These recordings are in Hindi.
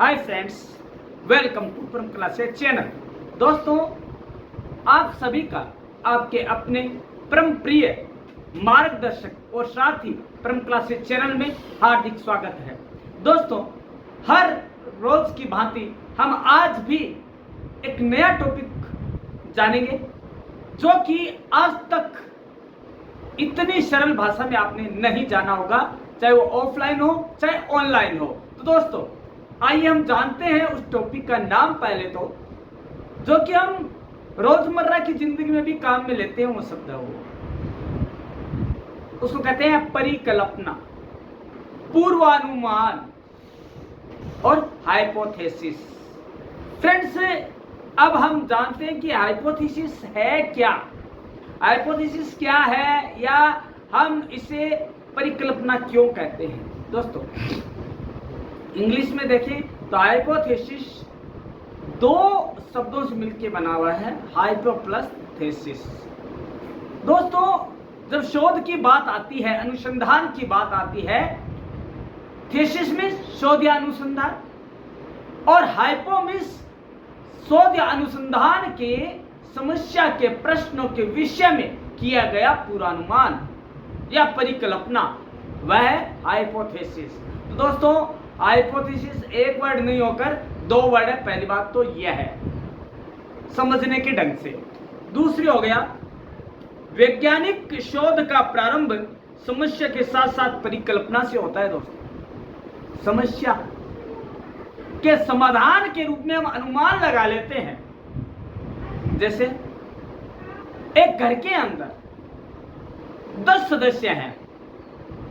हाय फ्रेंड्स, वेलकम टू परम क्लासेस चैनल। दोस्तों, आप सभी का आपके अपने परम प्रिय मार्गदर्शक और साथ ही परम क्लासेस चैनल में हार्दिक स्वागत है। दोस्तों, हर रोज की भांति हम आज भी एक नया टॉपिक जानेंगे जो कि आज तक इतनी सरल भाषा में आपने नहीं जाना होगा, चाहे वो ऑफलाइन हो चाहे ऑनलाइन हो। तो दोस्तों, आइए हम जानते हैं उस टॉपिक का नाम पहले तो, जो कि हम रोजमर्रा की जिंदगी में भी काम में लेते हैं। वो शब्द है उसको कहते हैं परिकल्पना, पूर्वानुमान और हाइपोथेसिस। फ्रेंड्स, अब हम जानते हैं कि हाइपोथेसिस है क्या, हाइपोथेसिस क्या है, या हम इसे परिकल्पना क्यों कहते हैं। दोस्तों, इंग्लिश में देखें तो हाइपोथेसिस दो शब्दों से मिलकर बना हुआ है, हाइपो प्लस थेसिस। दोस्तों, जब शोध की बात आती है, अनुसंधान की बात आती है, थेसिस में शोध या अनुसंधान और हाइपो में शोध या अनुसंधान के समस्या के प्रश्नों के विषय में किया गया पूर्वानुमान या परिकल्पना, वह है हाइपोथेसिस। तो दोस्तों, हाइपोथेसिस एक वर्ड नहीं होकर दो वर्ड है। पहली बात तो यह है समझने के ढंग से। दूसरी हो गया, वैज्ञानिक शोध का प्रारंभ समस्या के साथ साथ परिकल्पना से होता है। दोस्तों, समस्या के समाधान के रूप में हम अनुमान लगा लेते हैं। जैसे एक घर के अंदर 10 सदस्य हैं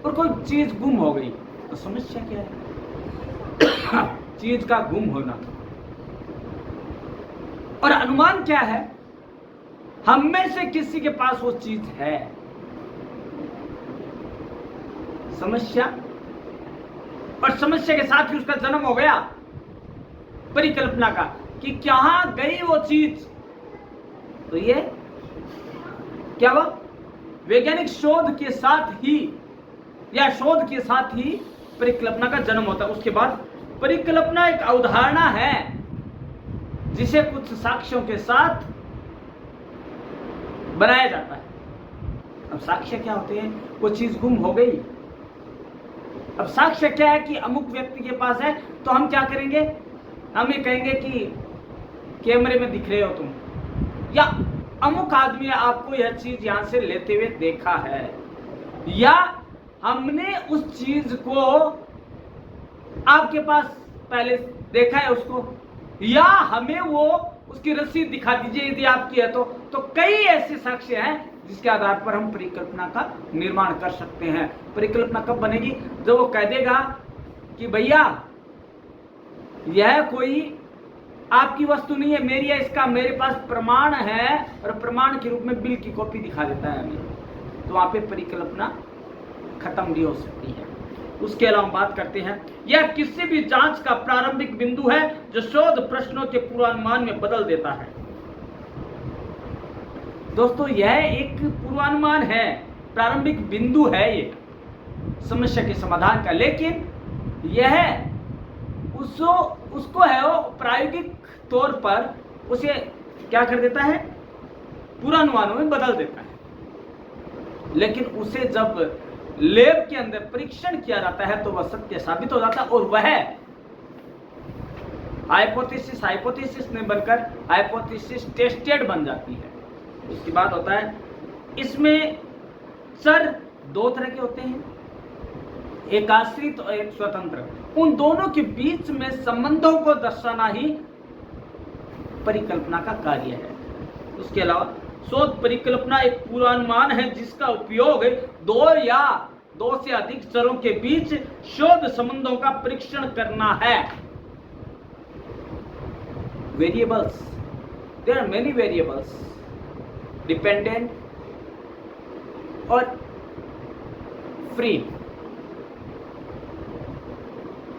और कोई चीज गुम हो गई, तो समस्या क्या है? चीज का गुम होना। और अनुमान क्या है? हम में से किसी के पास वो चीज है। समस्या, और समस्या के साथ ही उसका जन्म हो गया परिकल्पना का कि कहां गई वो चीज। तो ये क्या हुआ? वैज्ञानिक शोध के साथ ही या शोध के साथ ही परिकल्पना का जन्म होता है। उसके बाद परिकल्पना एक अवधारणा है जिसे कुछ साक्ष्यों के साथ बनाया जाता है। अब साक्ष्य क्या होते हैं? वो चीज गुम हो गई। अब साक्ष्य क्या है कि अमुक व्यक्ति के पास है, तो हम क्या करेंगे? हम ये कहेंगे कि कैमरे में दिख रहे हो तुम, या अमुक आदमी ने आपको यह चीज यहां से लेते हुए देखा है, या हमने उस चीज को आपके पास पहले देखा है उसको, या हमें वो उसकी रसीद दिखा दीजिए यदि आपकी है तो कई ऐसे साक्ष्य हैं जिसके आधार पर हम परिकल्पना का निर्माण कर सकते हैं। परिकल्पना कब बनेगी? जब वो कह देगा कि भैया यह कोई आपकी वस्तु नहीं है, मेरी है, इसका मेरे पास प्रमाण है, और प्रमाण के रूप में बिल की कॉपी दिखा देता है हमें, तो वहां पे परिकल्पना खत्म भी हो सकती है। उसके अलावा बात करते हैं, यह किसी भी जांच का प्रारंभिक बिंदु है जो शोध प्रश्नों के पूर्वानुमान में बदल देता है। दोस्तों, यह एक पूर्वानुमान है, प्रारंभिक बिंदु है ये समस्या के समाधान का, लेकिन यह उसको है वो प्रायोगिक तौर पर उसे क्या कर देता है? पूर्वानुमानों में बदल देता है। लेकिन उसे जब लैब के अंदर परीक्षण किया जाता है तो वह सत्य साबित हो जाता है, और वह हाइपोथेसिस नहीं बनकर हाइपोथेसिस टेस्टेड बन जाती है। उसके बाद होता है, इसमें चर दो तरह के होते हैं, एक आश्रित और एक स्वतंत्र। उन दोनों के बीच में संबंधों को दर्शाना ही परिकल्पना का कार्य है। उसके अलावा शोध परिकल्पना एक पूर्वानुमान है जिसका उपयोग दो से अधिक चरों के बीच शोध संबंधों का परीक्षण करना है। Variables, there are many variables, dependent और फ्री।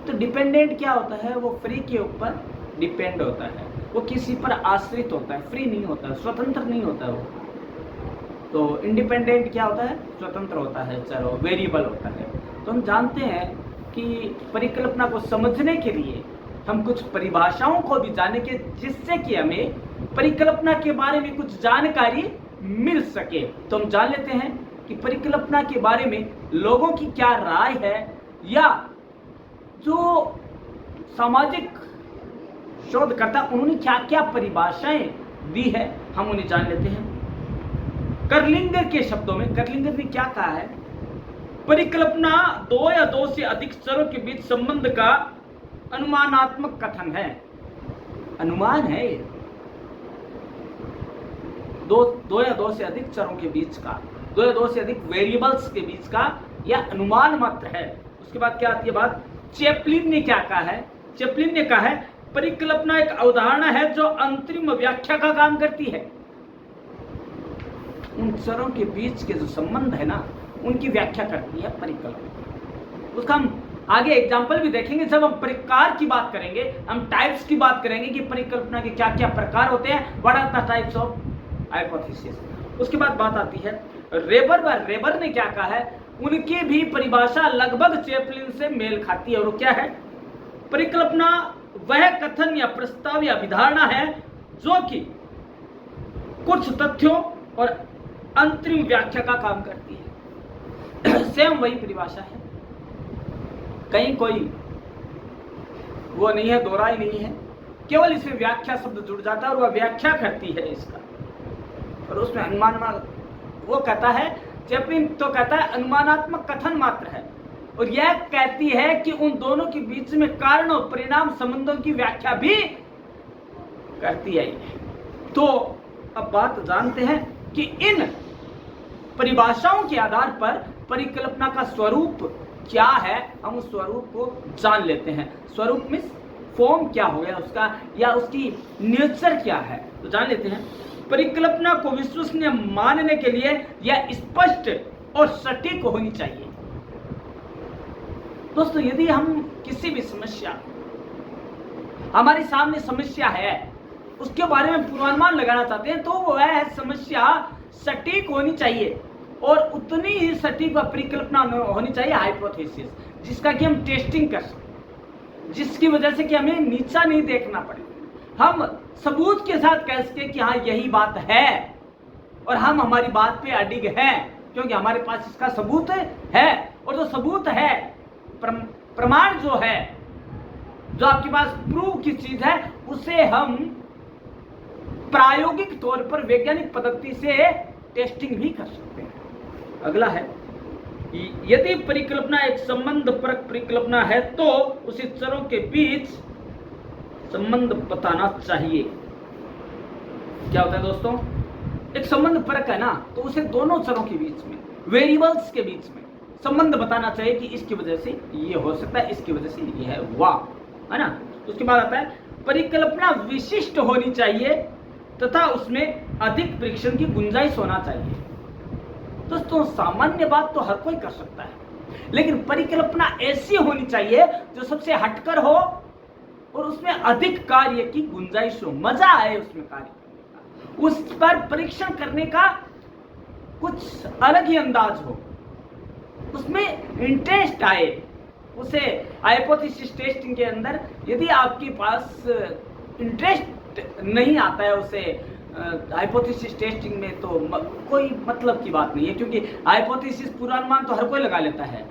तो डिपेंडेंट क्या होता है? वो फ्री के ऊपर डिपेंड होता है, वो किसी पर आश्रित होता है, फ्री नहीं होता है, स्वतंत्र नहीं होता है वो। तो इंडिपेंडेंट क्या होता है? स्वतंत्र होता है, चलो वेरिएबल होता है। तो हम जानते हैं कि परिकल्पना को समझने के लिए हम कुछ परिभाषाओं को भी जानेंगे, जिससे कि हमें परिकल्पना के बारे में कुछ जानकारी मिल सके। तो हम जान लेते हैं कि परिकल्पना के बारे में लोगों की क्या राय है, या जो सामाजिक शोधकर्ता उन्होंने क्या क्या परिभाषाएं दी है, हम उन्हें जान लेते हैं। कर्लिंगर के शब्दों में, कर्लिंगर ने क्या कहा है, परिकल्पना दो या दो से अधिक चरों के बीच संबंध का अनुमानात्मक कथन है। अनुमान है ये, दो या दो से अधिक चरों के बीच का, दो या दो से अधिक वेरिएबल्स के बीच का यह अनुमान मात्र है। उसके बाद क्या आती है बात, चैपलिन ने क्या कहा है, चैपलिन ने कहा है परिकल्पना एक अवधारणा है जो अंतरिम व्याख्या का काम करती है। उन चरों के बीच के जो संबंध है ना, उनकी व्याख्या करती है परिकल्पना। उसका हम आगे एग्जाम्पल भी देखेंगे जब हम प्रकार की बात करेंगे, हम टाइप्स की बात करेंगे कि परिकल्पना के क्या क्या प्रकार होते हैं, what are the types of hypothesis. उसके बाद बात आती है रेबर ने क्या कहा है, उनकी भी परिभाषा लगभग चैपलिन से मेल खाती है। और वो क्या है, परिकल्पना वह कथन या प्रस्ताव या अभिधारणा है जो कि कुछ तथ्यों और अंतरिम व्याख्या का काम करती है। सेम वही परिभाषा है, कहीं कोई वो नहीं है, दोहराई नहीं है, केवल इसमें व्याख्या शब्द जुड़ जाता है और वह व्याख्या करती है इसका। और उसमें अनुमान वो कहता है, चैपलिन तो कहता है अनुमानात्मक कथन मात्र है, और यह कहती है कि उन दोनों के बीच में कारण और परिणाम संबंधों की व्याख्या भी करती है। तो अब बात जानते हैं कि इन परिभाषाओं के आधार पर परिकल्पना का स्वरूप क्या है, हम उस स्वरूप को जान लेते हैं। स्वरूप मीन्स फॉर्म क्या हो गया उसका, या उसकी नेचर क्या है, तो जान लेते हैं। परिकल्पना को विश्वसनीय मानने के लिए यह स्पष्ट और सटीक होनी चाहिए। दोस्तों, यदि हम किसी भी समस्या, हमारे सामने समस्या है, उसके बारे में पूर्वानुमान लगाना चाहते हैं, तो वह समस्या सटीक होनी चाहिए और उतनी ही सटीक व परिकल्पना होनी चाहिए हाइपोथेसिस, जिसका कि हम टेस्टिंग कर सकें, जिसकी वजह से कि हमें नीचा नहीं देखना पड़े, हम सबूत के साथ कह सके कि हाँ यही बात है और हम हमारी बात पे अडिग हैं, क्योंकि हमारे पास इसका सबूत है। और जो सबूत है, प्रमाण जो है, जो आपके पास प्रूव की चीज है, उसे हम प्रायोगिक तौर पर वैज्ञानिक पद्धति से टेस्टिंग भी कर सकते हैं। अगला है, यदि परिकल्पना एक संबंध परक परिकल्पना है तो उसे चरों के बीच संबंध बताना चाहिए। क्या होता है दोस्तों, एक संबंध परक है ना, तो उसे दोनों चरों के बीच में, वेरिएबल्स के बीच में संबंध बताना चाहिए कि इसकी वजह से ये हो सकता है, इसकी वजह से ये है, वाह, है ना। उसके बाद आता है, परिकल्पना विशिष्ट होनी चाहिए तथा उसमें अधिक परीक्षण की गुंजाइश होना चाहिए। दोस्तों, सामान्य बात तो हर कोई कर सकता है, लेकिन परिकल्पना ऐसी होनी चाहिए जो सबसे हटकर हो और उसमें अधिक कार्य की गुंजाइश हो, मजा आए उसमें कार्य करने का, उस पर परीक्षण करने का कुछ अलग ही अंदाज हो, उसमें इंटरेस्ट आए। उसे हाइपोथेसिस टेस्टिंग के अंदर यदि आपके पास इंटरेस्ट नहीं आता है उसे हाइपोथेसिस टेस्टिंग में, तो कोई मतलब की बात नहीं है, क्योंकि हाइपोथेसिस पूर्वानुमान तो हर कोई लगा लेता है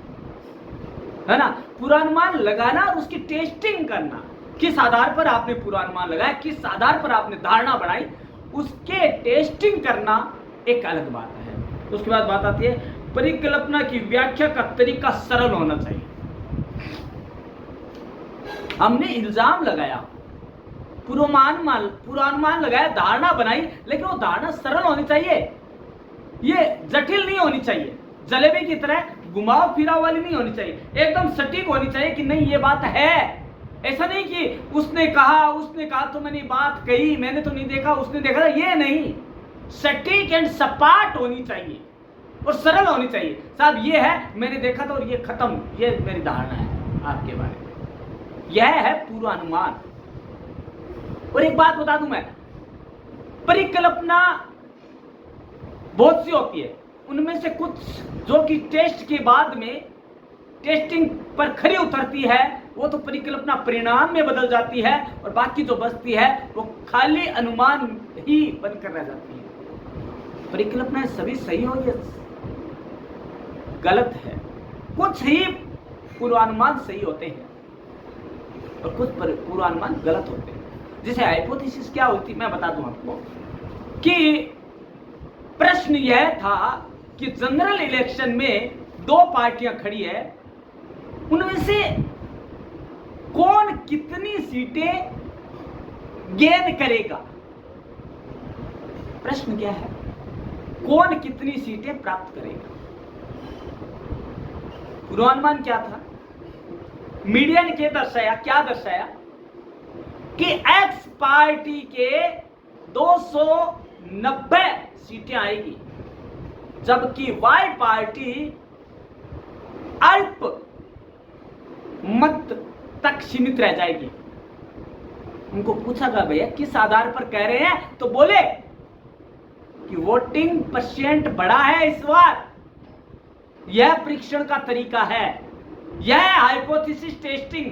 ना। पूर्वानुमान लगाना और उसकी टेस्टिंग करना, किस आधार पर आपने पूर्वानुमान लगाया, किस आधार पर आपने धारणा बनाई, उसके टेस्टिंग करना एक अलग बात है। उसके बाद बात आती है, परिकल्पना की व्याख्या का तरीका सरल होना चाहिए। हमने इल्जाम लगाया, पूर्वानुमान लगाया, धारणा बनाई, लेकिन वो धारणा सरल होनी चाहिए, ये जटिल नहीं होनी चाहिए, जलेबी की तरह घुमाव फिराव वाली नहीं होनी चाहिए, एकदम सटीक होनी चाहिए कि नहीं ये बात है। ऐसा नहीं कि उसने कहा तो मैंने बात कही, मैंने तो नहीं देखा, उसने देखा, ये नहीं, सटीक एंड सपाट होनी चाहिए और सरल होनी चाहिए। साहब ये है, मैंने देखा था और ये खत्म, ये मेरी धारणा है आपके बारे में, यह है पूर्वानुमान। और एक बात बता दूं मैं, परिकल्पना बहुत सी होती है, उनमें से कुछ जो कि टेस्ट के बाद में टेस्टिंग पर खरी उतरती है, वो तो परिकल्पना परिणाम में बदल जाती है और बाकी जो बचती है वो खाली अनुमान ही बनकर रह जाती है। परिकल्पनाएं सभी सही हो या गलत है। कुछ ही पूर्वानुमान सही होते हैं और कुछ पूर्वानुमान गलत होते हैं। जैसे हाइपोथेसिस क्या होती, मैं बता दूं आपको कि प्रश्न यह था कि जनरल इलेक्शन में दो पार्टियां खड़ी है, उनमें से कौन कितनी सीटें गेन करेगा। प्रश्न क्या है, कौन कितनी सीटें प्राप्त करेगा। पूर्वानुमान क्या था, मीडिया ने क्या दर्शाया कि एक्स पार्टी के 290 सीटें आएगी, जबकि वाई पार्टी अल्प मत तक सीमित रह जाएगी। उनको पूछा गया भैया किस आधार पर कह रहे हैं, तो बोले कि वोटिंग परसेंट बढ़ा है इस बार, यह परीक्षण का तरीका है, यह हाइपोथेसिस टेस्टिंग।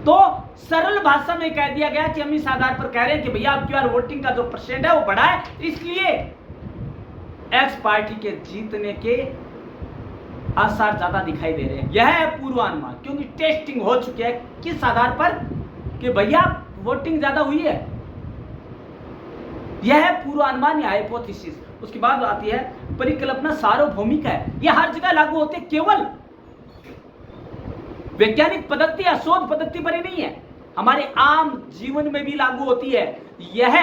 तो सरल भाषा में कह दिया गया कि हम इस आधार पर कह रहे हैं कि भैया अब की बार वोटिंग का जो परसेंट है वो बढ़ा है, इसलिए एक्स पार्टी के जीतने के आसार ज्यादा दिखाई दे रहे हैं। यह है पूर्वानुमान, क्योंकि टेस्टिंग हो चुकी है। किस आधार पर, कि भैया वोटिंग ज्यादा हुई है। यह है पूर्वानुमान या हाइपोथेसिस। उसके बाद आती है परिकल्पना सार्वभौमिक है, यह हर जगह लागू होती है, केवल वैज्ञानिक पद्धति या शोध पद्धति पर ही नहीं है, हमारे आम जीवन में भी लागू होती है। यह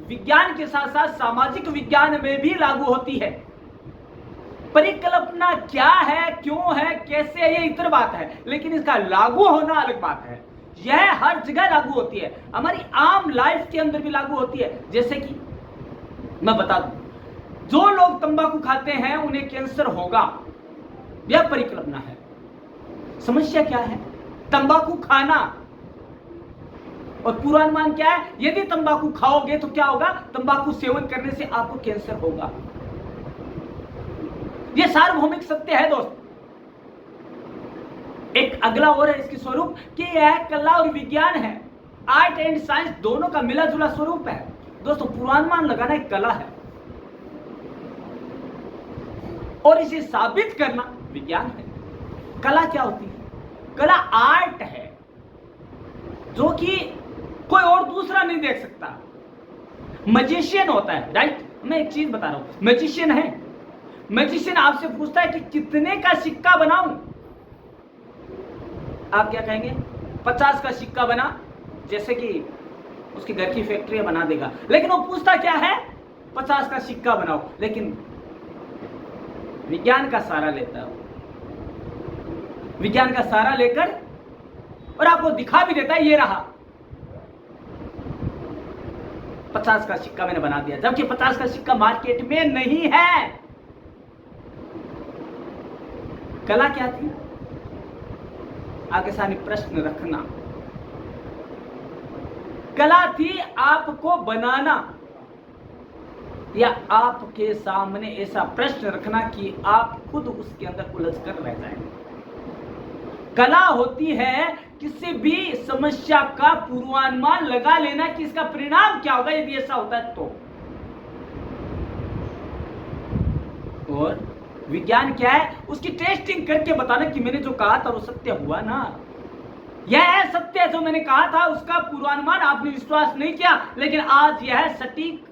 विज्ञान के साथ साथ सामाजिक विज्ञान में भी लागू होती है। परिकल्पना क्या है, क्यों है, कैसे है, ये इतर बात है, लेकिन इसका लागू होना अलग बात है। यह हर जगह लागू होती है, हमारी आम लाइफ के अंदर भी लागू होती है। जैसे कि मैं बता दूं, जो लोग तंबाकू खाते हैं उन्हें कैंसर होगा, यह परिकल्पना है। समस्या क्या है, तंबाकू खाना, और पूर्वानुमान क्या है, यदि तंबाकू खाओगे तो क्या होगा, तंबाकू सेवन करने से आपको कैंसर होगा। यह सार्वभौमिक सत्य है दोस्त। एक अगला और है इसकी स्वरूप कि यह कला और विज्ञान है, आर्ट एंड साइंस दोनों का मिला जुला स्वरूप है। दोस्तों पूर्वानुमान लगाना एक कला है और इसे साबित करना विज्ञान है। कला क्या होती है, कला आर्ट है जो कि कोई और दूसरा नहीं देख सकता। मैजिशियन होता है, राइट। मैं एक चीज बता रहा हूं, मैजिशियन है, मैजिशियन आपसे पूछता है कि कितने का सिक्का बनाऊं, आप क्या कहेंगे, 50 का सिक्का बना, जैसे कि उसके घर की फैक्ट्री बना देगा। लेकिन वो पूछता क्या है, 50 का सिक्का बनाओ। लेकिन विज्ञान का सहारा लेता है, विज्ञान का सहारा लेकर और आपको दिखा भी देता है, ये रहा 50 का सिक्का मैंने बना दिया, जबकि 50 का सिक्का मार्केट में नहीं है। कला क्या थी, आगे सामने प्रश्न रखना। कला थी आपको बनाना या आपके सामने ऐसा प्रश्न रखना कि आप खुद उसके अंदर उलझ कर रह जाएं। कला होती है किसी भी समस्या का पूर्वानुमान लगा लेना कि इसका परिणाम क्या होगा यदि ऐसा होता है तो। और विज्ञान क्या है, उसकी टेस्टिंग करके बताना कि मैंने जो कहा था वो सत्य हुआ ना। यह है सत्य, जो मैंने कहा था उसका पूर्वानुमान आपने विश्वास नहीं किया, लेकिन आज यह सटीक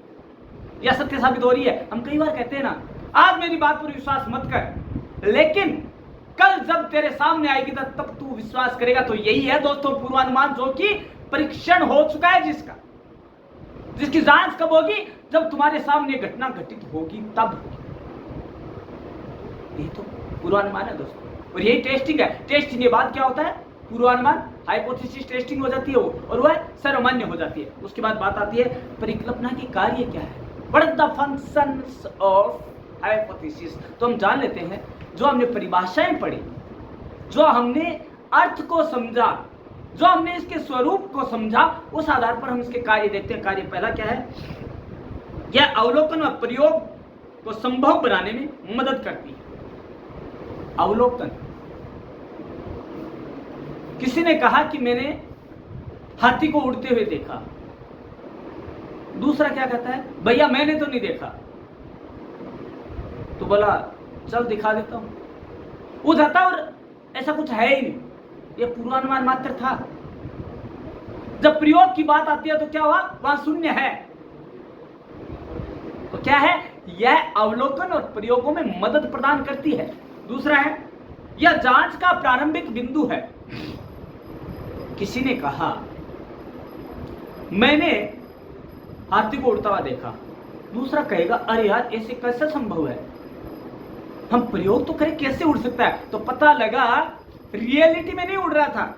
या सत्य साबित हो रही है। हम कई बार कहते हैं ना, आज मेरी बात पर विश्वास मत कर, लेकिन कल जब तेरे सामने आएगी तब तू विश्वास करेगा। तो यही है दोस्तों पूर्वानुमान, जो कि परीक्षण हो चुका है, जिसकी जांच कब होगी, जब तुम्हारे सामने घटना घटित होगी तब। ये तो पूर्वानुमान है दोस्तों, और यही टेस्टिंग है। टेस्टिंग के बाद क्या होता है, पूर्वानुमान हाइपोथेसिस टेस्टिंग हो जाती है वो, और वह सर्वमान्य हो जाती है। उसके बाद बात आती है परिकल्पना की कार्य क्या है, what are the functions of hypothesis. तो हम जान लेते हैं, जो हमने परिभाषाएं पढ़ी, जो हमने अर्थ को समझा, जो हमने इसके स्वरूप को समझा, उस आधार पर हम इसके कार्य देखते हैं। कार्य पहला क्या है, यह अवलोकन व प्रयोग को संभव बनाने में मदद करती है। अवलोकन, किसी ने कहा कि मैंने हाथी को उड़ते हुए देखा। दूसरा क्या कहता है, भैया मैंने तो नहीं देखा। तो बोला चल दिखा देता हूं। वो जाता और ऐसा कुछ है ही नहीं, ये पूर्वानुमान मात्र था। जब प्रयोग की बात आती है तो क्या हुआ, वहां शून्य है। तो क्या है, यह अवलोकन और प्रयोगों में मदद प्रदान करती है। दूसरा है, यह जांच का प्रारंभिक बिंदु है। किसी ने कहा मैंने हाथी को उड़ता हुआ देखा। दूसरा कहेगा अरे यार ऐसे कैसे संभव है, हम प्रयोग तो करें कैसे उड़ सकता है। तो पता लगा रियलिटी में नहीं उड़ रहा था,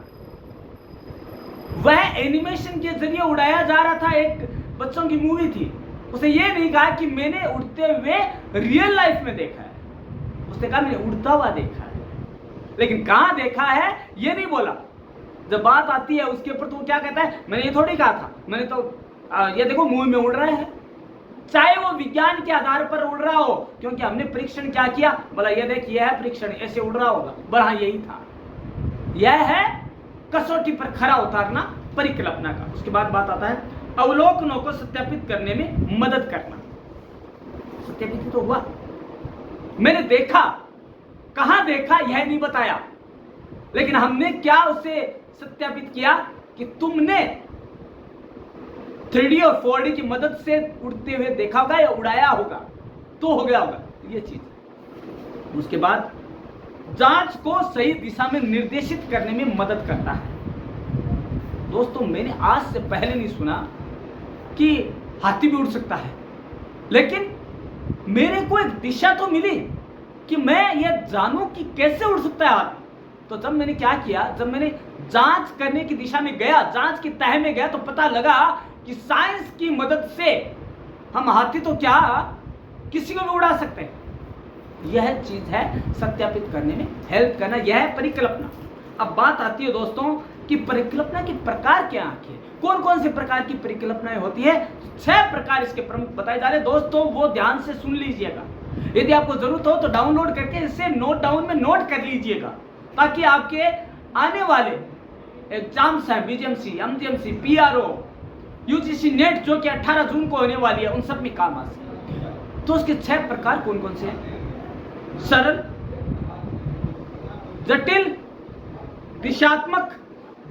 वह एनिमेशन के जरिए उड़ाया जा रहा था। एक बच्चों की मूवी थी, उसे यह नहीं कहा कि मैंने उड़ते हुए रियल लाइफ में देखा है, उसने कहा मैंने उड़ता हुआ देखा है। लेकिन कहां देखा है यह नहीं बोला। जब बात आती है उसके ऊपर तो वो क्या कहता है, मैंने ये थोड़ी कहा था, मैंने तो ये देखो मूवी में उड़ रहा है। चाहे वो विज्ञान के आधार पर उड़ रहा हो, क्योंकि हमने परीक्षण क्या किया, बोला ये देख ये है परीक्षण, ऐसे उड़ रहा होगा, बोला हाँ यही था। यह है कसौटी पर खरा उतारना परिकल्पना का। उसके बाद बात आता है अवलोकनों को सत्यापित करने में मदद करना। सत्यापित तो हुआ, मैंने देखा, कहां देखा यह नहीं बताया, लेकिन हमने क्या उसे सत्यापित किया कि तुमने 3D और 4D की मदद से उड़ते हुए देखा होगा या उड़ाया होगा, तो हो गया होगा ये चीज। उसके बाद जांच को सही दिशा में निर्देशित करने में मदद करता है। दोस्तों मैंने आज से पहले नहीं सुना कि हाथी भी उड़ सकता है, लेकिन मेरे को एक दिशा तो मिली कि मैं ये जानूं कि कैसे उड़ सकता है हाथी। तो जब मैंने क्या किया, जब मैंने जांच करने की दिशा में गया, जांच की तह में गया, तो पता लगा कि साइंस की मदद से हम हाथी तो क्या किसी को भी उड़ा सकते हैं। यह चीज है सत्यापित करने में हेल्प करना, यह है परिकल्पना। अब बात आती है दोस्तों कि परिकल्पना के प्रकार क्या हैं, कौन कौन से प्रकार की परिकल्पनाएं होती है। 6 प्रकार इसके प्रमुख बताए जा रहे हैं दोस्तों, वो ध्यान से सुन लीजिएगा। यदि आपको जरूरत हो तो डाउनलोड करके इसे नोट डाउन में नोट कर लीजिएगा, ताकि आपके आने वाले एग्जाम्स हैं, BGMC, MGMC, PRO, UGC net जो कि 18 जून को होने वाली है, उन सब में काम आ सके। तो उसके 6 प्रकार कौन कौन से हैं? सरल, जटिल, दिशात्मक,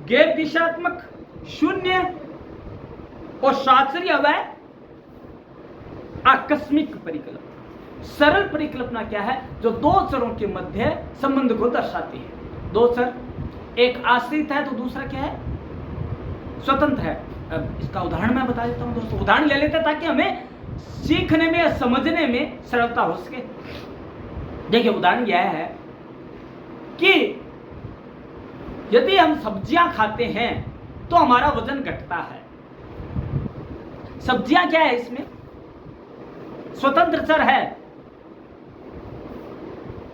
गैर दिशात्मक, शून्य और शास्त्रीय व आकस्मिक परिकल्पना। सरल परिकल्पना क्या है, जो 2 चरों के मध्य संबंध को दर्शाती है। 2 चर, एक आश्रित है तो दूसरा क्या है, स्वतंत्र है। अब इसका उदाहरण मैं बता देता हूं दोस्तों, उदाहरण ले लेते हैं ताकि हमें सीखने में, समझने में सरलता हो सके। देखिए उदाहरण यह है कि यदि हम सब्जियां खाते हैं तो हमारा वजन घटता है। सब्जियां क्या है, इसमें स्वतंत्र चर है।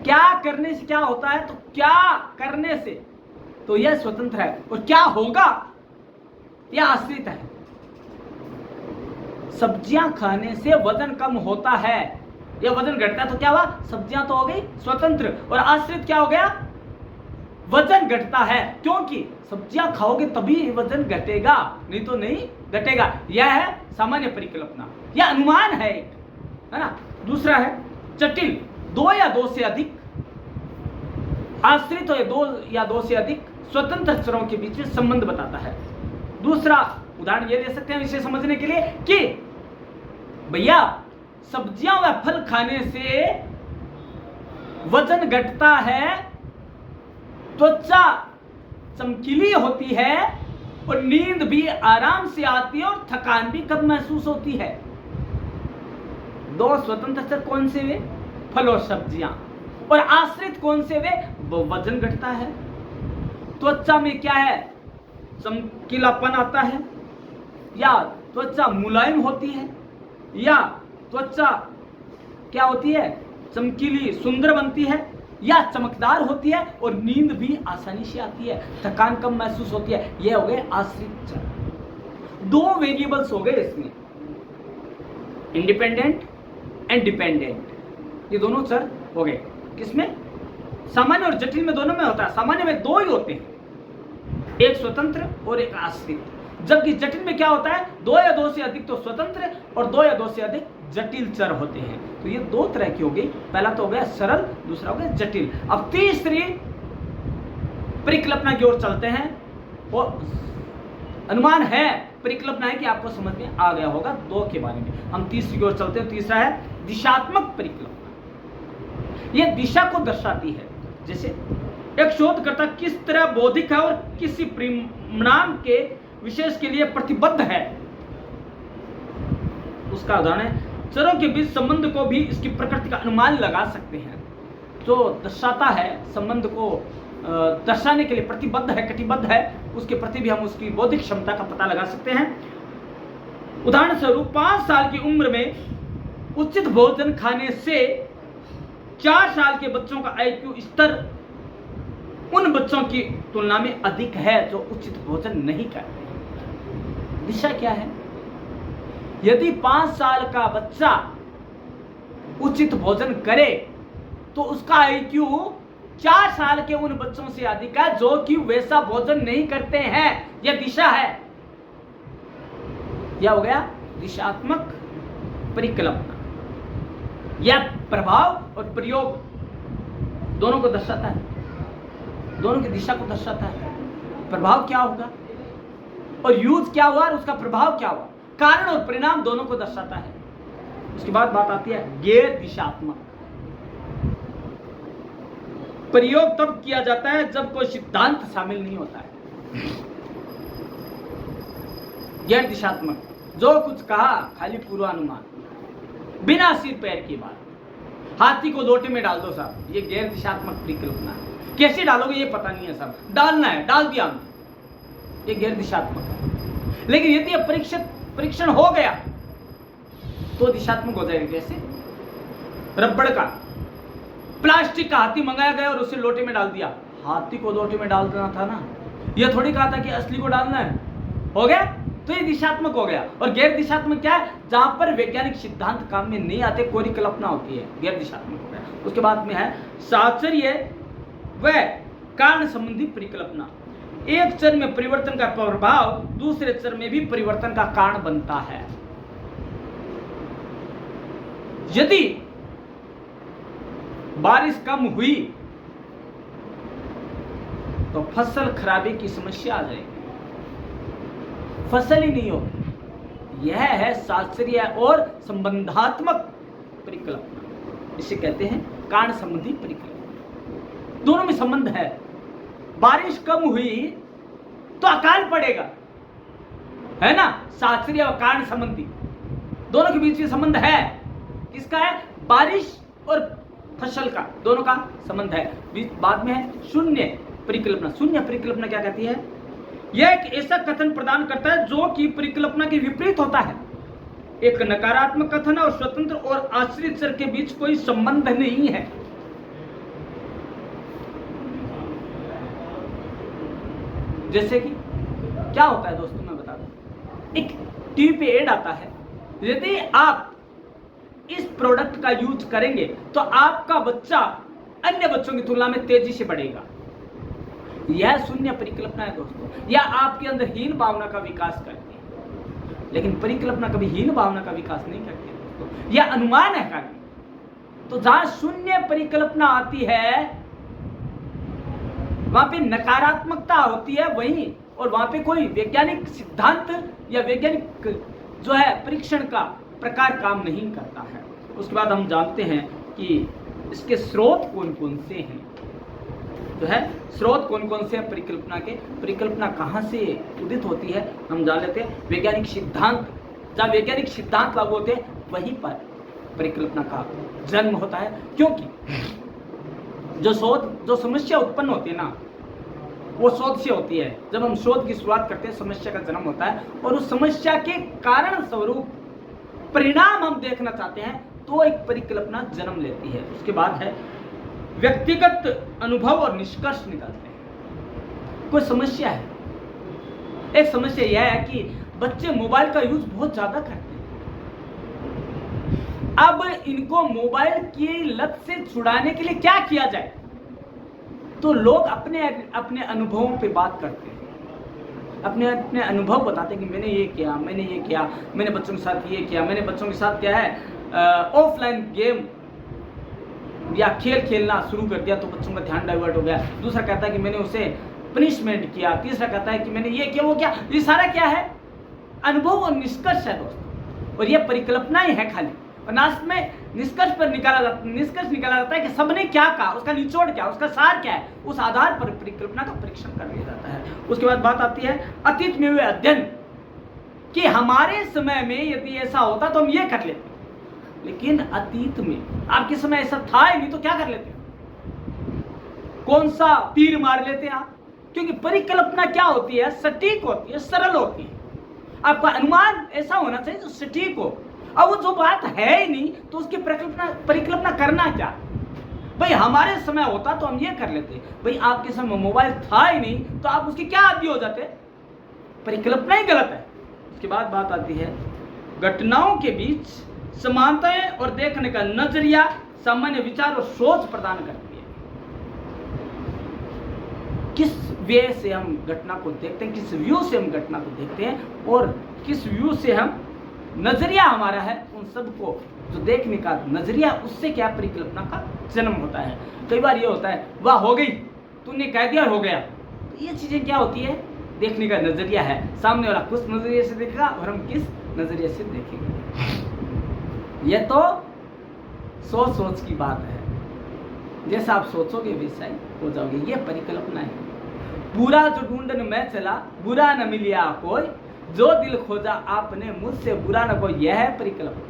क्या करने से क्या होता है, तो क्या करने से तो यह स्वतंत्र है, और क्या होगा यह आश्रित है। सब्जियां खाने से वजन कम होता है या वजन घटता है, तो क्या हुआ, सब्जियां तो हो गई स्वतंत्र, और आश्रित क्या हो गया, वजन घटता है। क्योंकि सब्जियां खाओगे तभी वजन घटेगा, नहीं तो नहीं घटेगा। यह है सामान्य परिकल्पना, यह अनुमान है एक, है ना। दूसरा है जटिल, 2 या 2 से अधिक आश्रित हो, 2 या 2 से अधिक स्वतंत्र चरों के बीच में संबंध बताता है। दूसरा उदाहरण ये दे सकते हैं इसे समझने के लिए कि भैया सब्जियां व फल खाने से वजन घटता है, त्वचा चमकीली होती है, और नींद भी आराम से आती है, और थकान भी कम महसूस होती है। 2 स्वतंत्र चर कौन से वे, फल और सब्जियां, और आश्रित कौन से वे, वो वजन घटता है। त्वचा में क्या है, चमकीलापन आता है, या त्वचा मुलायम होती है, या त्वचा क्या होती है, चमकीली सुंदर बनती है, या चमकदार होती है, और नींद भी आसानी से आती है, थकान कम महसूस होती है। ये हो गए आश्रित चर। 2 वेरिएबल्स हो गए इसमें, इंडिपेंडेंट एंड डिपेंडेंट, ये दोनों चर हो गए। किसमें, सामान्य और जटिल में, दोनों में होता है। सामान्य में 2 ही होते हैं, एक स्वतंत्र और एक आश्रित। जबकि जटिल में क्या होता है, 2 या 2 से अधिक तो स्वतंत्र और 2 या 2 से अधिक जटिल चर होते हैं। तो ये 2 तरह की हो गई, पहला तो हो गया सरल, दूसरा हो गया जटिल। अब तीसरी परिकल्पना की ओर चलते हैं, और अनुमान है, परिकल्पना है कि आपको समझ में आ गया होगा 2 के बारे में। हम तीसरी की ओर चलते हैं। तीसरा है दिशात्मक परिकल्पना। यह दिशा को दर्शाती है, जैसे एक शोधकर्ता किस तरह बौद्धिक है और किसी परिणाम के विशेष के लिए प्रतिबद्ध है, उसका उदाहरण है चरों के बीच संबंध को भी इसकी प्रकृति का अनुमान लगा सकते हैं। जो दर्शाता है, संबंध को दर्शाने के लिए प्रतिबद्ध है, कटिबद्ध है, उसके प्रति भी हम उसकी बौद्धिक क्षमता का पता लगा सकते हैं। उदाहरण स्वरूप 5 साल की उम्र में उचित भोजन खाने से 4 साल के बच्चों का आईक्यू स्तर उन बच्चों की तुलना में अधिक है जो उचित भोजन नहीं करते। दिशा क्या है? यदि 5 साल का बच्चा उचित भोजन करे तो उसका आईक्यू 4 साल के उन बच्चों से अधिक है जो कि वैसा भोजन नहीं करते हैं। यह दिशा है। यह हो गया दिशात्मक परिकल्पना। यह प्रभाव और प्रयोग दोनों को दर्शाता है, दोनों की दिशा को दर्शाता है। प्रभाव क्या होगा और यूज क्या हुआ और उसका प्रभाव क्या हुआ, कारण और परिणाम दोनों को दर्शाता है। उसके बाद बात आती है गैर दिशात्मक। प्रयोग तब किया जाता है जब कोई सिद्धांत शामिल नहीं होता है। गैर दिशात्मक, जो कुछ कहा खाली पूर्वानुमान, बिना सिर पैर की बात। हाथी को लोटे में डाल दो साहब, ये गैर दिशात्मक परिकल्पना है। कैसे डालोगे ये पता नहीं है साहब, डालना है, डाल दिया हमने, ये गैर दिशात्मक है। लेकिन यदि यह परीक्षण हो गया तो दिशात्मक हो जाएगा। जैसे रबड़ का, प्लास्टिक का हाथी मंगाया गया और उसे लोटे में डाल दिया। हाथी को लोटे में डाल देना था ना, यह थोड़ी कहा था कि असली को डालना है। हो गया तो ये दिशात्मक हो गया। और गैर दिशात्मक क्या है? जहां पर वैज्ञानिक सिद्धांत काम में नहीं आते, कोई कल्पना होती है, गैर दिशात्मक हो गया। उसके बाद में है साहचर्य व कारण संबंधी परिकल्पना। एक चर में परिवर्तन का प्रभाव दूसरे चर में भी परिवर्तन का कारण बनता है। यदि बारिश कम हुई तो फसल खराबे की समस्या आ जाएगी, फसल ही नहीं होगी। यह है शास्त्रीय और संबंधात्मक परिकल्पना। इसे कहते हैं कारण संबंधी परिकल्पना। दोनों में संबंध है। बारिश कम हुई तो अकाल पड़ेगा, है ना? शास्त्रीय और कारण संबंधी दोनों के बीच में संबंध है। किसका है? बारिश और फसल का, दोनों का संबंध है। बाद में है शून्य परिकल्पना। शून्य परिकल्पना क्या कहती है? यह एक ऐसा कथन प्रदान करता है जो कि परिकल्पना के विपरीत होता है। एक नकारात्मक कथन और स्वतंत्र और आश्रित चर के बीच कोई संबंध नहीं है। जैसे कि क्या होता है दोस्तों, मैं बता दूं। एक टीवी पे ऐड आता है, यदि आप इस प्रोडक्ट का यूज करेंगे तो आपका बच्चा अन्य बच्चों की तुलना में तेजी से बढ़ेगा। यह शून्य परिकल्पना है दोस्तों। यह आपके अंदर हीन भावना का विकास करती है, लेकिन परिकल्पना कभी हीन भावना का विकास नहीं करती है दोस्तों। यह अनुमान है खाली। तो जहां शून्य परिकल्पना आती है वहां पे नकारात्मकता होती है, वहीं और वहां पे कोई वैज्ञानिक सिद्धांत या वैज्ञानिक जो है परीक्षण का प्रकार काम नहीं करता है। उसके बाद हम जानते हैं कि इसके स्रोत कौन कौन से हैं। जो है स्रोत कौन कौन से हैं परिकल्पना के, परिकल्पना कहाँ से उदित होती है हम जान लेते हैं। वैज्ञानिक सिद्धांत, जहाँ वैज्ञानिक सिद्धांत लागू होते हैं वहीं पर परिकल्पना का जन्म होता है। क्योंकि जो समस्या उत्पन्न होती है ना, वो शोध से होती है। जब हम शोध की शुरुआत करते हैं समस्या का जन्म होता है, और उस समस्या के कारण स्वरूप परिणाम हम देखना चाहते हैं तो एक परिकल्पना जन्म लेती है। उसके बाद है व्यक्तिगत अनुभव और निष्कर्ष निकालते हैं। कोई समस्या है, एक समस्या यह है कि बच्चे मोबाइल का यूज बहुत ज्यादा करते हैं। अब इनको मोबाइल की लत से छुड़ाने के लिए क्या किया जाए? तो लोग अपने अपने अनुभवों पे बात करते हैं। अपने अपने अनुभव बताते हैं कि मैंने ये किया, मैंने ये किया, मैंने बच्चों के साथ ये किया, मैंने बच्चों के साथ क्या है ऑफलाइन गेम या खेल खेलना शुरू कर दिया तो बच्चों का ध्यान डाइवर्ट हो गया। दूसरा कहता है कि मैंने उसे पनिशमेंट किया। तीसरा कहता है कि मैंने ये किया, वो क्या। ये सारा क्या है, अनुभव और निष्कर्ष है दोस्तों, और ये परिकल्पनाएं है खाली। और लास्ट में निष्कर्ष निकाला जाता है कि सबने क्या कहा, उसका निचोड़ क्या, उसका सार क्या है, उस आधार पर परिकल्पना का परीक्षण कर लिया जाता है। उसके बाद बात आती है अतीत में हुए अध्ययन, कि हमारे समय में यदि ऐसा होता तो हम ये कर लेते, लेकिन अतीत में आपके समय ऐसा था ही नहीं तो क्या कर लेते, कौन सा तीर मार लेते आप। क्योंकि परिकल्पना क्या होती है, सटीक होती है, सरल होती है। आपका अनुमान ऐसा होना चाहिए जो सटीक हो। अब वो जो बात है ही नहीं तो उसकी परिकल्पना करना क्या। भाई हमारे समय होता तो हम ये कर लेते, भाई आपके समय मोबाइल था ही नहीं तो आप उसके क्या आदी हो जाते, परिकल्पना ही गलत है। उसके बाद बात आती है घटनाओं के बीच समानताएं और देखने का नजरिया सामान्य विचार और सोच प्रदान करती है। किस वे से हम घटना को देखते हैं, किस व्यू से हम घटना को देखते हैं, और किस व्यू से हम नजरिया हमारा है उन सब को जो देखने का नजरिया, उससे क्या परिकल्पना का जन्म होता है। कई बार ये होता है वाह हो गई, तूने कह दिया हो गया। तो ये चीजें क्या होती है, देखने का नजरिया है। सामने वाला कुछ नजरिए से देखेगा और हम किस नजरिए से देखेंगे। ये तो सोच की बात है, जैसा आप सोचोगे वैसा ही हो जाओगे। ये परिकल्पना है। बुरा जो ढूंढने में चला बुरा न मिलिया कोई, जो दिल खोजा आपने मुझसे बुरा न कोई, यह है परिकल्पना।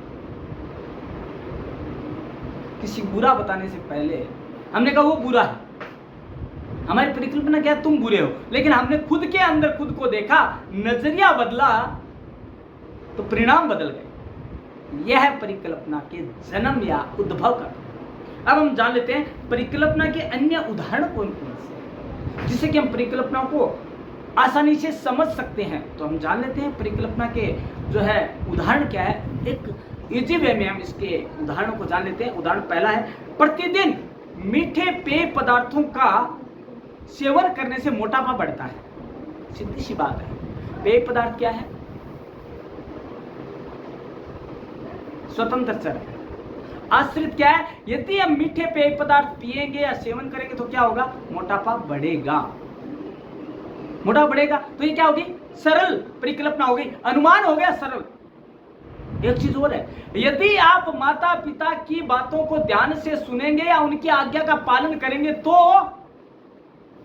किसी बुरा बताने से पहले हमने कहा वो बुरा है, हमारी परिकल्पना क्या है, तुम बुरे हो। लेकिन हमने खुद के अंदर खुद को देखा, नजरिया बदला तो परिणाम बदल गए। यह है परिकल्पना के जन्म या उद्भव का। अब हम जान लेते हैं परिकल्पना के अन्य उदाहरण कौन कौन से, जिससे कि हम परिकल्पना को आसानी से समझ सकते हैं। तो हम जान लेते हैं परिकल्पना के जो है उदाहरण क्या है। एक इजी वे में हम इसके उदाहरणों को जान लेते हैं। उदाहरण पहला है, प्रतिदिन मीठे पेय पदार्थों का सेवन करने से मोटापा बढ़ता है। सीधी सी बात है। पेय पदार्थ क्या है, स्वतंत्र चर है। आश्रित क्या है, यदि हम मीठे पेय पदार्थ पिएंगे या सेवन करेंगे तो क्या होगा, मोटापा बढ़ेगा। मोटापा बढ़ेगा तो ये क्या होगी, सरल परिकल्पना हो गई, अनुमान हो गया सरल। एक चीज और है, यदि आप माता पिता की बातों को ध्यान से सुनेंगे या उनकी आज्ञा का पालन करेंगे तो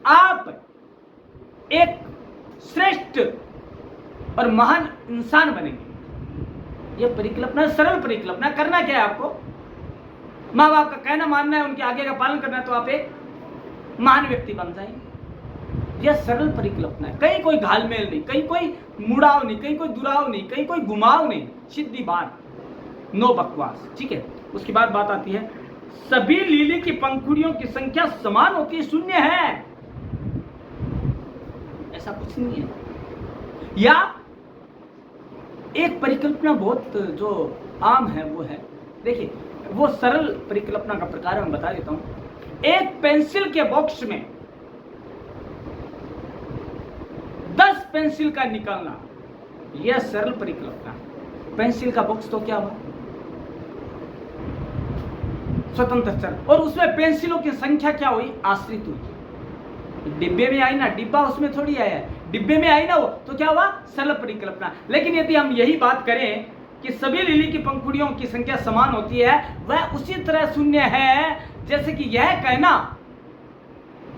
आप एक श्रेष्ठ और महान इंसान बनेंगे। यह परिकल्पना, सरल परिकल्पना। करना क्या है, आपको माँ बाप का कहना मानना है, उनकी आज्ञा का पालन करना है, तो आप एक महान व्यक्ति बन जाएंगे। यह सरल परिकल्पना है। कहीं कोई घालमेल नहीं, कहीं कोई मुड़ाव नहीं, कहीं कोई दुराव नहीं, कहीं कोई घुमाव नहीं, सीधी बात, नो बकवास। ठीक है। उसके बाद बात आती है, सभी लीली की पंखुड़ियों की संख्या समान होती है, शून्य है, ऐसा कुछ नहीं है। या एक परिकल्पना बहुत जो आम है वो है, देखिए वो सरल परिकल्पना का प्रकार मैं बता देता हूं। एक पेंसिल के बॉक्स में 10 पेंसिल का निकालना, यह सरल परिकल्पना है। पेंसिल का बॉक्स तो क्या हुआ, स्वतंत्र चर, और उसमें पेंसिलों की संख्या क्या हुई, आश्रित हुई। डिब्बे में आई ना, डिब्बा उसमें थोड़ी आया है, डिब्बे में आई ना वो, तो क्या हुआ, सरल परिकल्पना। लेकिन यदि हम यही बात करें कि सभी लिली की पंखुड़ियों की संख्या समान होती है, वह उसी तरह शून्य है जैसे कि यह कहना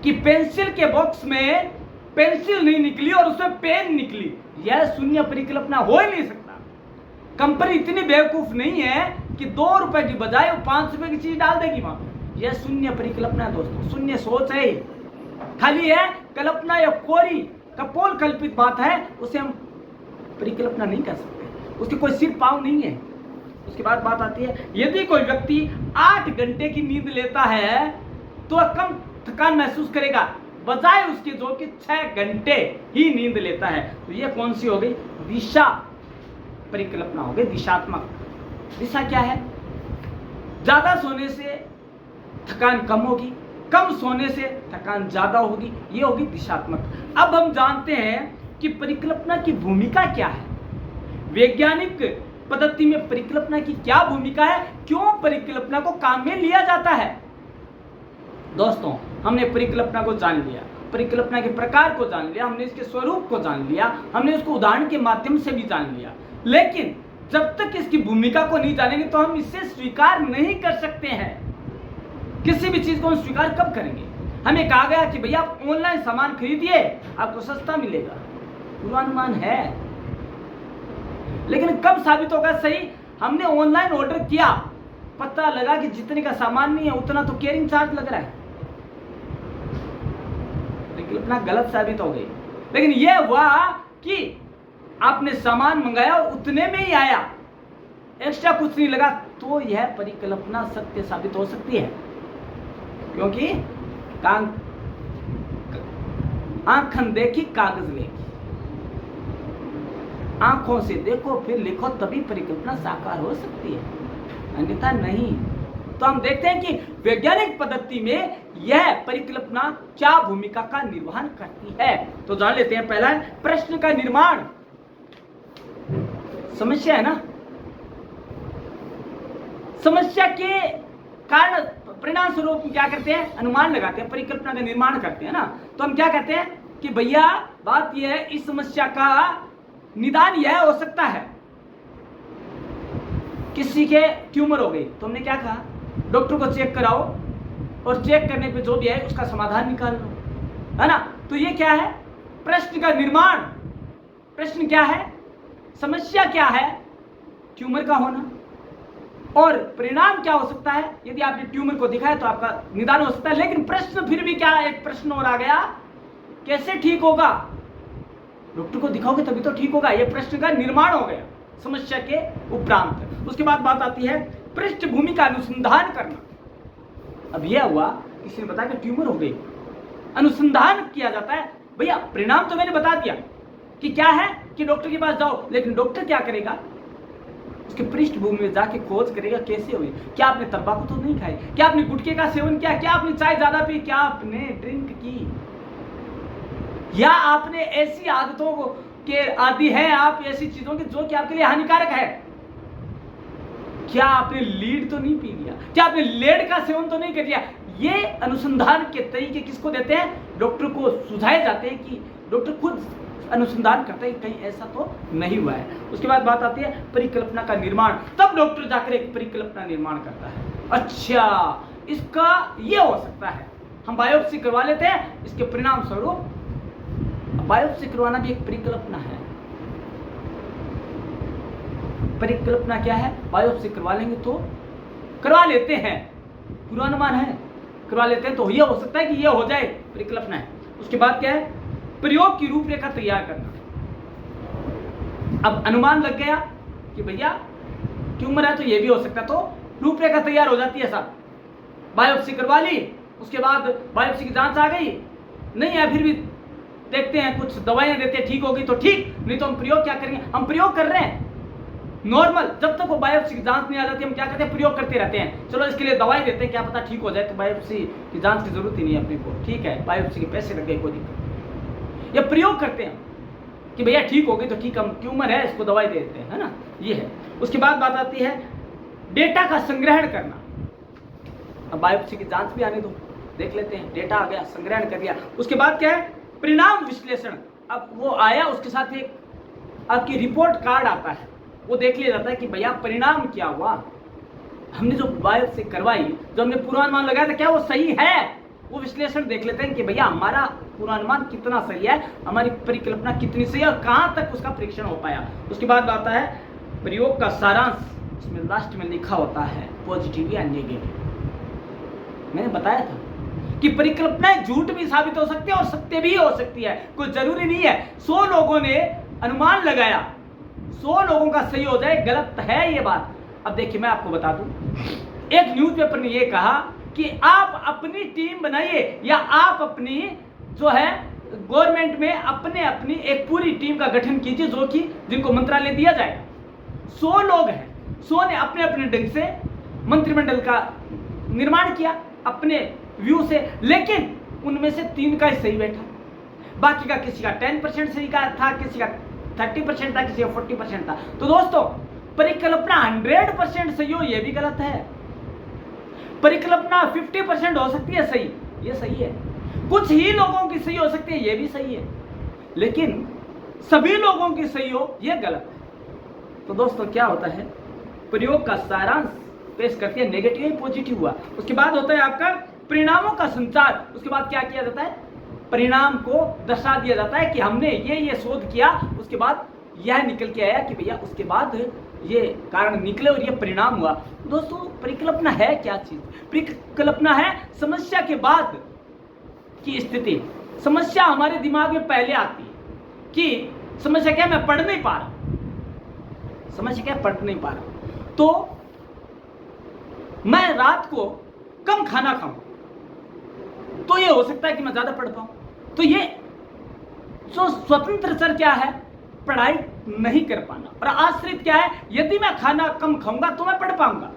कि पेंसिल के बॉक्स में पेंसिल नहीं निकली और उसमें पेन निकली। यह शून्य परिकल्पना हो ही नहीं सकता। कंपनी इतनी बेवकूफ नहीं है कि 2 रुपए की बजाय वो 5 रुपए की चीज डाल देगी वहां। यह शून्य परिकल्पना है दोस्तों, शून्य सोच है, खाली है कल्पना या कोरी कपोल कल्पित बात है, उसे हम परिकल्पना नहीं कर सकते, उसके कोई सिर पांव नहीं है। उसके बाद बात आती है, यदि कोई व्यक्ति 8 घंटे की नींद लेता है तो वह कम थकान महसूस करेगा बजाय उसके जो कि 6 घंटे ही नींद लेता है। तो यह कौन सी हो गई, दिशा परिकल्पना हो गई, दिशात्मक। दिशा क्या है, ज्यादा सोने से थकान कम होगी, कम सोने से थकान ज्यादा होगी, ये होगी दिशात्मक। अब हम जानते हैं कि परिकल्पना की भूमिका क्या है, वैज्ञानिक पद्धति में परिकल्पना की क्या भूमिका है, क्यों परिकल्पना को काम में लिया जाता है। दोस्तों, हमने परिकल्पना को जान लिया, परिकल्पना के प्रकार को जान लिया, हमने इसके स्वरूप को जान लिया, हमने उसको उदाहरण के माध्यम से भी जान लिया, लेकिन जब तक इसकी भूमिका को नहीं जानेंगे तो हम इसे स्वीकार नहीं कर सकते हैं। किसी भी चीज को हम स्वीकार कब करेंगे? हमें कहा गया कि भैया आप ऑनलाइन सामान खरीदिए, आपको सस्ता मिलेगा, पूर्वानुमान है, लेकिन कब साबित होगा सही? हमने ऑनलाइन ऑर्डर किया, पता लगा कि जितने का सामान नहीं है उतना तो कैरिंग चार्ज लग रहा है, परिकल्पना गलत साबित हो गई। लेकिन यह हुआ कि आपने सामान मंगाया और उतने में ही आया, एक्स्ट्रा कुछ नहीं लगा, तो यह परिकल्पना सत्य साबित हो सकती है, क्योंकि आंखन देखी कागज लेखी, आंखों से देखो फिर लिखो, तभी परिकल्पना साकार हो सकती है, अन्यथा नहीं। तो हम देखते हैं कि वैज्ञानिक पद्धति में यह परिकल्पना क्या भूमिका का निर्वहन करती है। तो जान लेते हैं। पहला है प्रश्न का निर्माण। समस्या है ना, समस्या के कारण परिणाम स्वरूप क्या करते हैं? अनुमान लगाते हैं, परिकल्पना का निर्माण करते हैं ना। तो हम क्या कहते हैं कि भैया बात यह है, इस समस्या का निदान यह हो सकता है, किसी के ट्यूमर हो गई, तो हमने क्या कहा? डॉक्टर को चेक कराओ और चेक करने पे जो भी है उसका समाधान निकाल लो, है ना। तो ये क्या है? प्रश्न का निर्माण। प्रश्न क्या है? समस्या क्या है? ट्यूमर का होना। और परिणाम क्या हो सकता है? यदि आपने ट्यूमर को दिखाया तो आपका निदान हो सकता है, लेकिन प्रश्न फिर भी क्या? एक प्रश्न और आ गया, कैसे ठीक होगा? डॉक्टर को दिखाओगे तभी तो ठीक होगा। यह प्रश्न का निर्माण हो गया समस्या के उपरांत। उसके बाद बात आती है पृष्ठभूमि का अनुसंधान करना। अब यह हुआ, किसी ने बताया कि ट्यूमर हो गई, अनुसंधान किया जाता है। भैया परिणाम तो मैंने बता दिया कि क्या है, कि डॉक्टर के पास जाओ, लेकिन डॉक्टर क्या करेगा? उसके पृष्ठभूमि में जाके खोज करेगा, कैसे हुई, क्या आपने तंबाकू तो नहीं खाई, क्या आपने गुटखे का सेवन किया, क्या आपने चाय ज्यादा पी, क्या आपने ड्रिंक की, या आपने ऐसी आदतों को के आदि हैं आप ऐसी चीजों की जो कि आपके लिए हानिकारक है, क्या आपने लीड तो नहीं पी लिया, क्या आपने लेड का सेवन तो नहीं कर लिया। ये अनुसंधान के तरीके किसको देते हैं? डॉक्टर को सुझाए जाते हैं, कि डॉक्टर खुद अनुसंधान करता है कहीं ऐसा तो नहीं हुआ है। उसके बाद बात आती है परिकल्पना का निर्माण। तब डॉक्टर जाकर एक परिकल्पना निर्माण करता है। अच्छा, इसका ये हो सकता है, हम बायोप्सी करवा लेते हैं, इसके परिणाम स्वरूप बायोप्सी करवाना भी एक परिकल्पना है। परिकल्पना क्या है? बायोप्सी करवा लेंगे तो करवा लेते हैं, पूर्वानुमान है, करवा लेते हैं तो यह हो सकता है कि यह हो जाए, परिकल्पना है। उसके बाद क्या है? प्रयोग की रूपरेखा तैयार करना। अब अनुमान लग गया कि भैया ट्यूमर है तो यह भी हो सकता है, तो रूपरेखा तैयार हो जाती है साहब। बायोप्सी करवा ली, उसके बाद बायोप्सी की जांच आ गई, नहीं है फिर भी देखते हैं, कुछ दवाइयां देते हैं, ठीक होगी तो ठीक, नहीं तो हम प्रयोग क्या करेंगे? हम प्रयोग कर रहे हैं नॉर्मल, जब तक वो बायोप्सी की जांच नहीं आ जाती हम क्या करते हैं? प्रयोग करते रहते हैं। चलो इसके लिए दवाई देते हैं, क्या पता ठीक हो जाए, तो बायोप्सी की जांच की जरूरत ही नहीं है अपने को, ठीक है, बायोप्सी के पैसे लग गए, कोई दिक्कत। या प्रयोग करते हैं कि भैया ठीक हो गई तो ठीक, हम ट्यूमर है इसको दवाई दे देते हैं, है ना, ये है। उसके बाद बात आती है डेटा का संग्रहण करना। अब बायोप्सी की जांच भी आने दो, देख लेते हैं, डेटा आ गया, संग्रहण कर लिया। उसके बाद क्या है? परिणाम विश्लेषण। अब वो आया, उसके साथ एक आपकी रिपोर्ट कार्ड आता है, वो देख लिया जाता है कि भैया परिणाम क्या हुआ, हमने जो बायोप्सी करवाई, जो हमने पूर्वानुमान लगाया था, क्या वो सही है? वो विश्लेषण देख लेते हैं कि भैया हमारा पूर्वानुमान कितना सही है, हमारी परिकल्पना कितनी सही है और कहां तक उसका परीक्षण हो पाया। उसके बाद आता है प्रयोग का सारांश। इसमें लास्ट में लिखा होता है पॉजिटिव या नेगेटिव। मैंने बताया था कि परिकल्पनाएं झूठ भी साबित हो सकती है और सत्य भी हो सकती है, कोई जरूरी नहीं है 100 लोगों ने अनुमान लगाया 100 लोगों का सही हो जाए, गलत है ये बात। अब देखिए मैं आपको बता दूं, एक न्यूज़पेपर ने ये कहा कि आप अपनी टीम बनाइए, या आप अपनी जो है गवर्नमेंट में अपनी एक पूरी टीम का गठन कीजिए, जो कि जिनको मंत्रालय दिया जाए। 100 लोग हैं, 100 ने अपने अपने ढंग से मंत्रिमंडल का निर्माण किया अपने व्यू से, लेकिन उनमें से 3 का ही सही बैठा, बाकी का किसी का 10% सही का था, किसी का 30% था, किसी का 40% था। तो दोस्तों परिकल्पना 100% सही हो ये भी गलत है, परिकल्पना 50% हो सकती है सही, ये सही है, कुछ ही लोगों की सही हो सकती है ये भी सही है, लेकिन सभी लोगों की सही हो ये गलत है। तो दोस्तों क्या होता है, प्रयोग का सारांश पेश करती है, नेगेटिव पॉजिटिव हुआ, उसके बाद होता है आपका परिणामों का संचार। उसके बाद क्या किया जाता है, परिणाम को दर्शा दिया जाता है कि हमने ये शोध किया, उसके बाद यह निकल के आया कि भैया उसके बाद ये कारण निकले और ये परिणाम हुआ। दोस्तों परिकल्पना है क्या चीज, परिकल्पना है समस्या के बाद की स्थिति। समस्या हमारे दिमाग में पहले आती है कि समस्या क्या, मैं पढ़ नहीं पा रहा, समस्या क्या, पढ़ नहीं पा रहा, तो मैं रात को कम खाना खाऊं तो ये हो सकता है कि मैं ज्यादा पढ़ पाऊं। तो ये जो स्वतंत्र चर क्या है, पढ़ाई नहीं कर पाना, और आश्रित क्या है, यदि मैं खाना कम खाऊंगा तो मैं पढ़ पाऊंगा।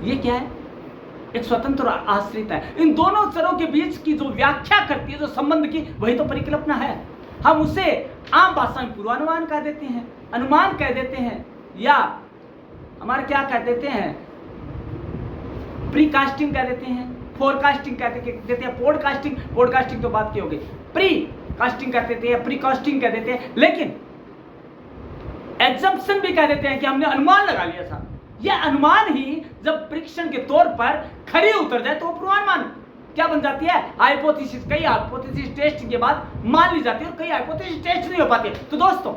ये क्या है, एक स्वतंत्र और आश्रित है। इन दोनों चरों के बीच की जो व्याख्या करती है, जो संबंध की, वही तो परिकल्पना है। हम उसे आम भाषा में पूर्वानुमान कह देते हैं, अनुमान कह देते हैं, या हमारे क्या कह देते हैं, प्रीकास्टिंग कह देते हैं, फोरकास्टिंग कह देते हैं, पॉडकास्टिंग, पॉडकास्टिंग तो बात की हो गई, प्री कास्टिंग कह देते हैं, प्रीकास्टिंग कह देते हैं, लेकिन एग्जम्पशन भी कह देते हैं कि हमने अनुमान लगा लिया था। यह अनुमान ही जब परीक्षण के तौर पर खरी उतर जाए तो पूर्वानुमान क्या बन जाती है, हाइपोथेसिस। कई हाइपोथेसिस टेस्ट के बाद मान ली जाती है और कई हाइपोथेसिस टेस्ट नहीं हो पाती। तो दोस्तों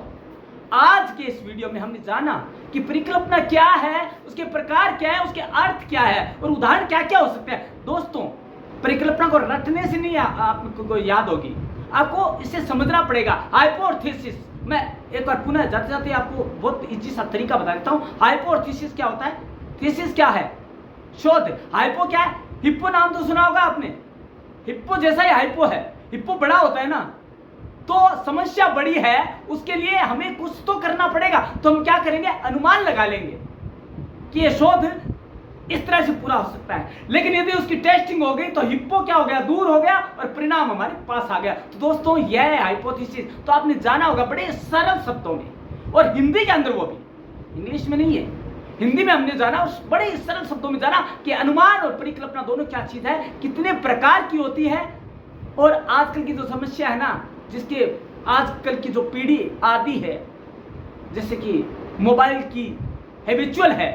आज के इस वीडियो में हमने जाना कि परिकल्पना क्या है, उसके प्रकार क्या है, उसके अर्थ क्या है और उदाहरण क्या क्या हो सकते हैं। दोस्तों परिकल्पना को रटने से नहीं आपको याद होगी, आपको इसे समझना पड़ेगा। हाइपोथेसिस, मैं एक बार पुनः जाते जाते आपको बहुत इजी सा तरीका बता देता हूँ। हाइपोथेसिस क्या होता है, थीसिस क्या है, शोध। हाइपो क्या है, हिप्पो नाम तो सुना होगा आपने, हिप्पो जैसा ही हाइपो है, हिप्पो बड़ा होता है ना, तो समस्या बड़ी है, उसके लिए हमें कुछ तो करना पड़ेगा। तो हम क्या करेंगे, अनुमान लगा लेंगे कि ये शोध इस तरह से पूरा हो सकता है। लेकिन यदि उसकी टेस्टिंग हो गई तो हिप्पो क्या हो गया, दूर हो गया और परिणाम हमारे पास आ गया। तो दोस्तों यह है हाइपोथेसिस। तो आपने जाना होगा बड़े सरल शब्दों में, और हिंदी के अंदर वो भी, इंग्लिश में नहीं है, हिंदी में हमने जाना उस बड़े सरल शब्दों में जाना कि अनुमान और परिकल्पना दोनों क्या चीज है, कितने प्रकार की होती है। और आजकल की जो समस्या है ना, जिसके आजकल की जो पीढ़ी आदि है, जैसे कि मोबाइल की हैबिचुअल है,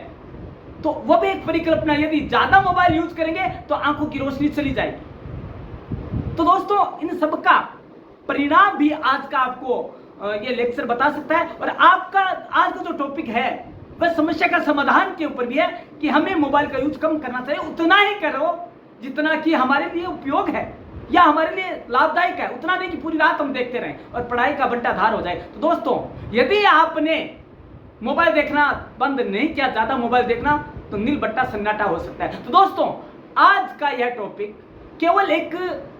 तो वह भी एक परिकल्पना। यदि ज्यादा मोबाइल यूज करेंगे तो आंखों की रोशनी चली जाएगी। तो दोस्तों इन सब का परिणाम भी आज का आपको ये लेक्चर बता सकता है। और आपका आज का जो टॉपिक है वह समस्या का समाधान के ऊपर भी है कि हमें मोबाइल का यूज कम करना चाहिए, उतना ही करो जितना कि हमारे लिए उपयोग है या हमारे लिए लाभदायक है, उतना नहीं कि पूरी रात हम देखते रहें और पढ़ाई का बंटाधार हो जाए। तो दोस्तों यदि आपने मोबाइल देखना बंद नहीं किया, ज्यादा मोबाइल देखना, तो नील बट्टा सन्नाटा हो सकता है। तो दोस्तों आज का यह टॉपिक केवल एक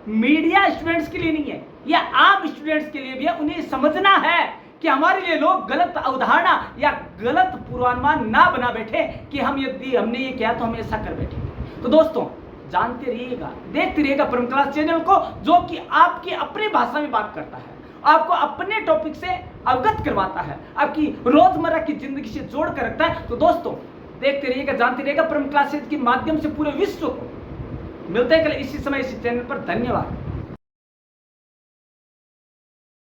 मीडिया स्टूडेंट्स के लिए नहीं है, यह आम स्टूडेंट्स के लिए भी है। उन्हें समझना है कि हमारे लिए लोग गलत अवधारणा या गलत पूर्वानुमान ना बना बैठे कि यदि हमने ये किया तो हम ऐसा कर बैठे। तो दोस्तों जानते रहिएगा, देखते रहिएगा परम क्लास चैनल को, जो कि आपकी अपनी भाषा में बात करता है, आपको अपने टॉपिक से अवगत करवाता है, आपकी रोजमर्रा की जिंदगी से जोड़ कर रखता है। तो दोस्तों देखते रहिएगा, जानते रहिएगा परम क्लासेज के माध्यम से पूरे विश्व को। मिलते हैं कल इसी समय इसी चैनल पर। धन्यवाद।